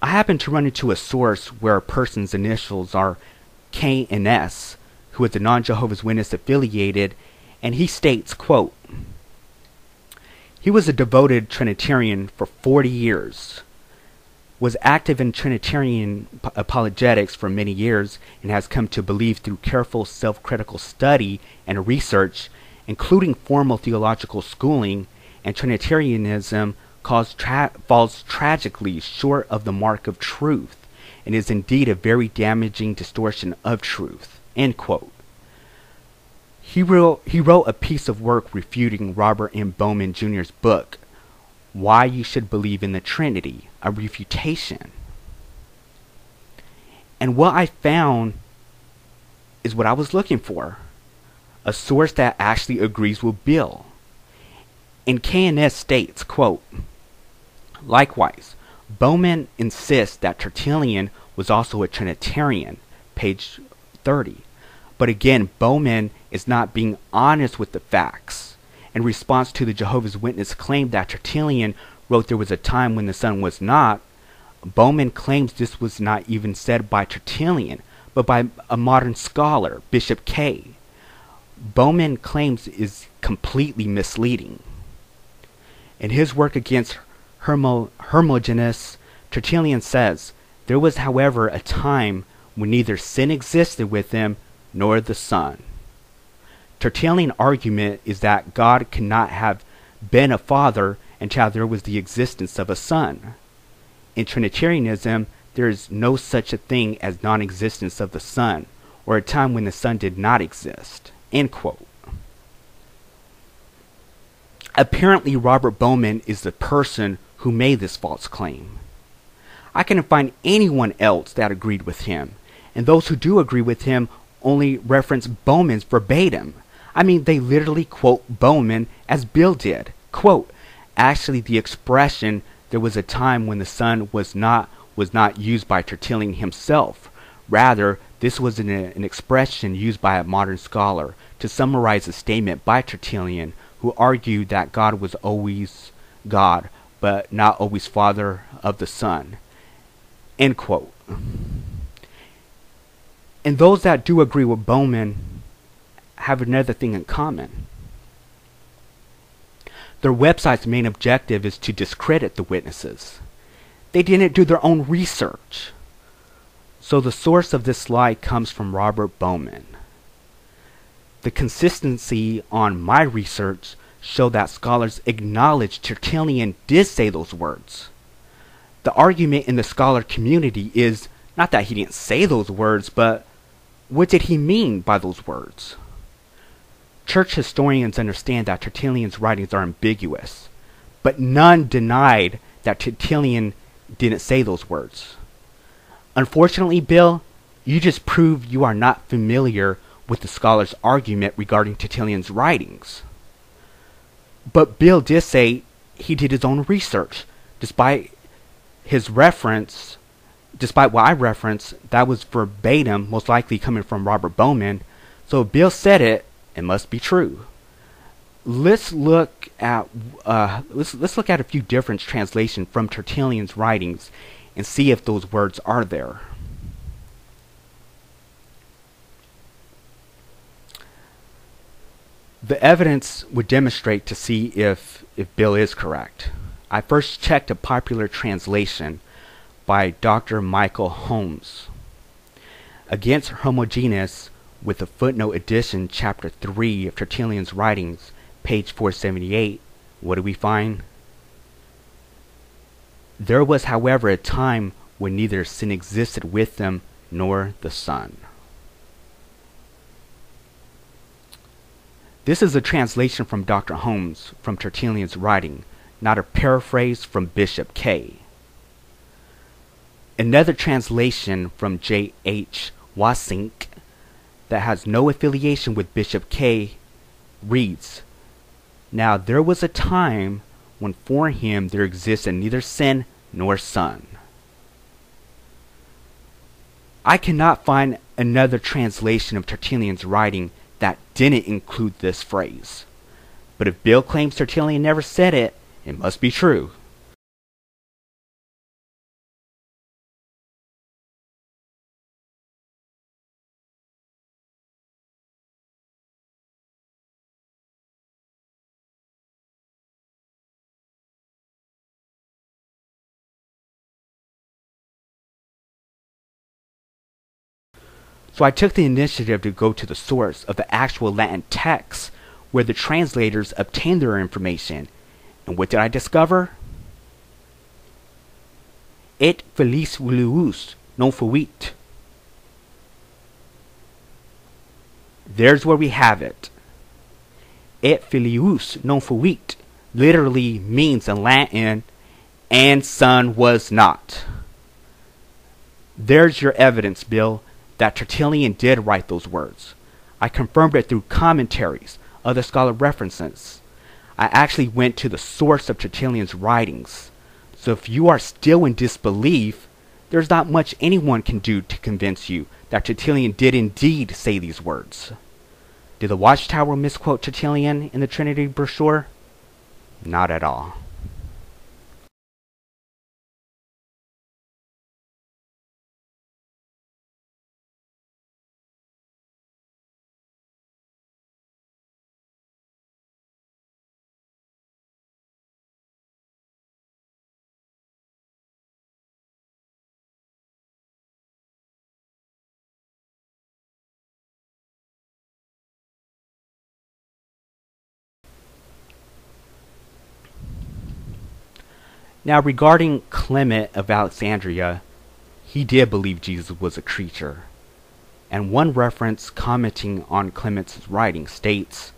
I happened to run into a source where a person's initials are K and S, who is a non-Jehovah's Witness affiliated, and he states, quote, "He was a devoted Trinitarian for 40 years, was active in Trinitarian apologetics for many years, and has come to believe through careful self-critical study and research, including formal theological schooling, and Trinitarianism falls tragically short of the mark of truth, and is indeed a very damaging distortion of truth." End quote. He wrote a piece of work refuting Robert M. Bowman Jr.'s book, Why You Should Believe in the Trinity, a refutation. And what I found is what I was looking for, a source that actually agrees with Bill. And KNS states, quote, "Likewise, Bowman insists that Tertullian was also a Trinitarian," page 30. But again, Bowman is not being honest with the facts. In response to the Jehovah's Witness claim that Tertullian wrote there was a time when the Son was not, Bowman claims this was not even said by Tertullian, but by a modern scholar, Bishop K. Bowman claims is completely misleading. In his work against Hermogenes, Tertullian says, "There was, however, a time when neither sin existed with him nor the Son." Tertullian argument is that God cannot have been a father until there was the existence of a son. In Trinitarianism, there is no such a thing as non-existence of the Son, or a time when the Son did not exist. End quote. Apparently, Robert Bowman is the person who made this false claim. I couldn't find anyone else that agreed with him, and those who do agree with him only reference Bowman's verbatim. I mean, they literally quote Bowman as Bill did. Quote, "Actually, the expression 'there was a time when the Son was not' used by Tertullian himself. Rather, this was an expression used by a modern scholar to summarize a statement by Tertullian, who argued that God was always God, but not always Father of the Son." End quote. And those that do agree with Bowman have another thing in common. Their website's main objective is to discredit the witnesses. They didn't do their own research. So the source of this lie comes from Robert Bowman. The consistency on my research show that scholars acknowledge Tertullian did say those words. The argument in the scholar community is not that he didn't say those words, but what did he mean by those words? Church historians understand that Tertullian's writings are ambiguous, but none denied that Tertullian didn't say those words. Unfortunately, Bill, you just proved you are not familiar with the scholar's argument regarding Tertullian's writings. But Bill did say he did his own research. Despite what I referenced, that was verbatim, most likely coming from Robert Bowman. So if Bill said it, it must be true. Let's look at a few different translations from Tertullian's writings and see if those words are there. The evidence would demonstrate to see if Bill is correct. I first checked a popular translation by Dr. Michael Holmes. Against Hermogenes, with a footnote edition, chapter 3 of Tertullian's writings, page 478, what do we find? "There was, however, a time when neither sin existed with them nor the Son." This is a translation from Dr. Holmes from Tertullian's writing, not a paraphrase from Bishop K. Another translation from J.H. Wasink that has no affiliation with Bishop K reads, "Now there was a time when for him there existed neither sin nor Son." I cannot find another translation of Tertullian's writing that didn't include this phrase. But if Bill claims Tertullian never said it, it must be true. So I took the initiative to go to the source of the actual Latin text where the translators obtained their information. And what did I discover? Et felicis non fuit. There's where we have it. Et filius non fuit literally means in Latin, and son was not. There's your evidence, Bill, that Tertullian did write those words. I confirmed it through commentaries, other scholar references. I actually went to the source of Tertullian's writings. So if you are still in disbelief, there's not much anyone can do to convince you that Tertullian did indeed say these words. Did the Watchtower misquote Tertullian in the Trinity brochure? Not at all. Now regarding Clement of Alexandria, he did believe Jesus was a creature. And one reference commenting on Clement's writing states,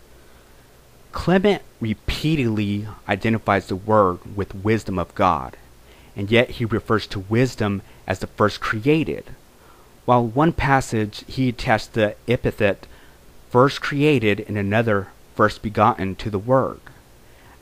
Clement repeatedly identifies the Word with wisdom of God, and yet he refers to wisdom as the first created. While one passage he attached the epithet first created and another first begotten to the Word.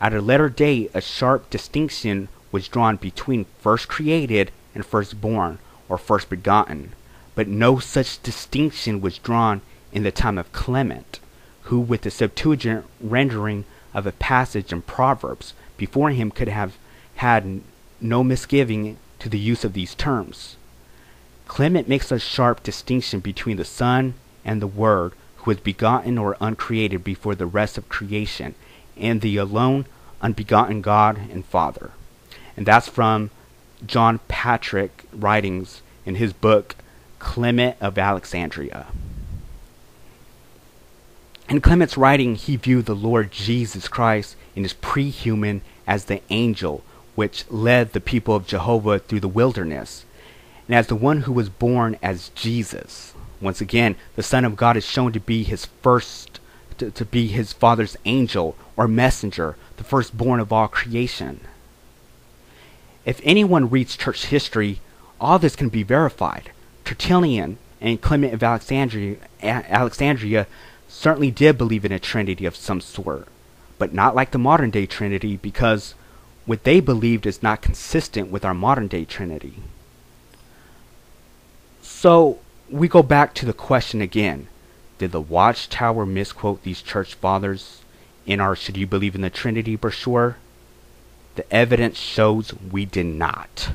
At a later date, a sharp distinction was drawn between first created and firstborn or first begotten, but no such distinction was drawn in the time of Clement, who with the Septuagint rendering of a passage in Proverbs before him could have had no misgiving to the use of these terms. Clement makes a sharp distinction between the Son and the Word, who was begotten or uncreated before the rest of creation, and the alone unbegotten God and Father. And that's from John Patrick writings in his book Clement of Alexandria. In Clement's writing, he viewed the Lord Jesus Christ in his pre-human as the angel which led the people of Jehovah through the wilderness, and as the one who was born as Jesus. Once again, the Son of God is shown to be his to be his Father's angel or messenger, the firstborn of all creation. If anyone reads church history, all this can be verified. Tertullian and Clement of Alexandria certainly did believe in a Trinity of some sort, but not like the modern day Trinity, because what they believed is not consistent with our modern day Trinity. So we go back to the question again. Did the Watchtower misquote these church fathers in our Should You Believe in the Trinity brochure? The evidence shows we did not.